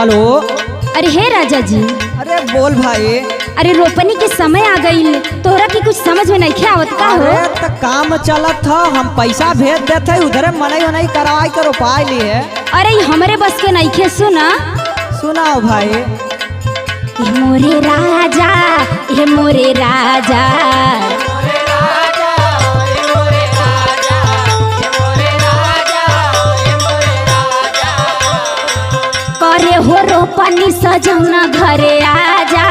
Hello. अरे हे राजा जी। अरे बोल भाई। अरे रोपनी के समय आ गई, तोहरा की कुछ समझ में नहीं आवत का हो? अरे तो काम चलत था, हम पैसा भेज देते उधर मनई वनई करवाई कर रोपाई ली है। अरे हमरे बस के नहीं खे। सुना सुनाओ भाई। ये मोरे राजा, ये मोरे राजा, करे हो रोपनी सजना घरे आजा,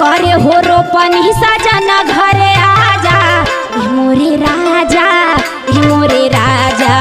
करे हो रोपनी सजना घरे आजा। ये मोरे राजा, ये मोरे राजा,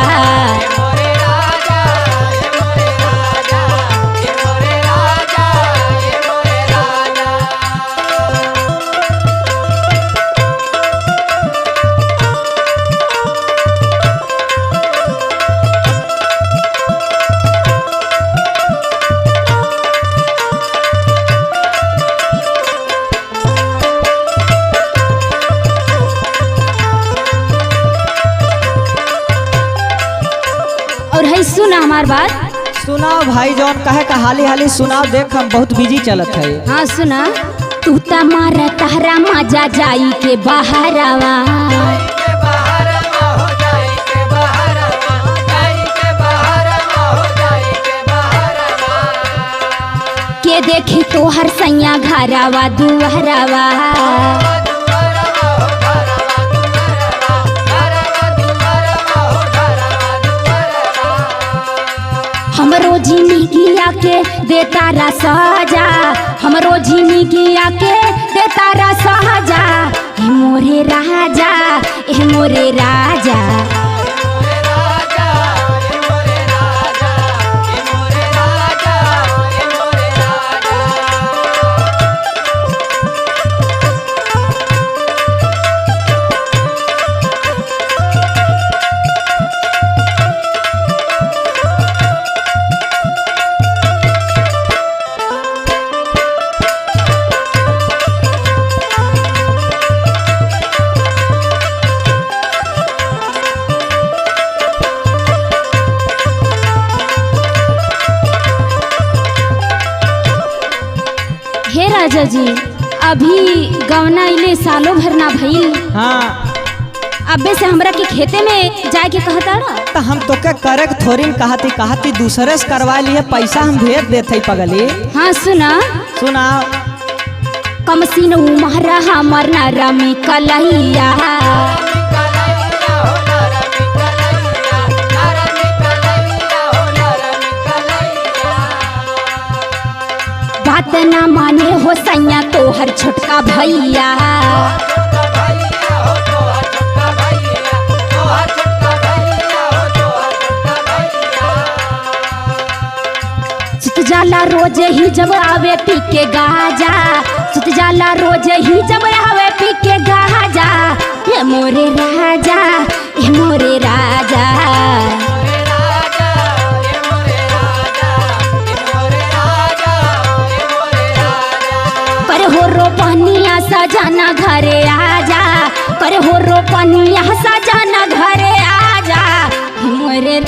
सुना हमार बात। सुनाओ भाई, जौन कहे का हाली हाली सुनाओ, देख हम बहुत बिजी चलत है। हाँ सुना। तू तमारा तहरा मजा जाई के बहारवा, के देखी तोहर सैया घरवा दुहरवा, हमरो जिंदगिया के देता रा सजा, हमरो जिंदगिया के देता रा सजा। हे मोरे राजा, हे मोरे राजा, हे राजा जी। अभी गवना इले सालों भर ना भइल। हाँ। अबे से हमरा के खेते में जाए के कहता ना, तो हम तो के करे थोड़ी कहती दूसरे से करवा लिए, पैसा हम भेज देते पगली। हाँ सुना। सुनाओ। कमसीन उमहरा हमर नरमी कलहिया, बात ना माने हो सैया तोहर छोटका भैया, सुत जाला रोज ही जब आवे पी के गाजा, सुत जाला रोज ही जब आवे पी के गाजा। ये मोरे राजा, ये मोरे राजा, करे हो रोपनिया सजना घरे आजा, करे हो रोपनिया सजना घरे आजा। मोरे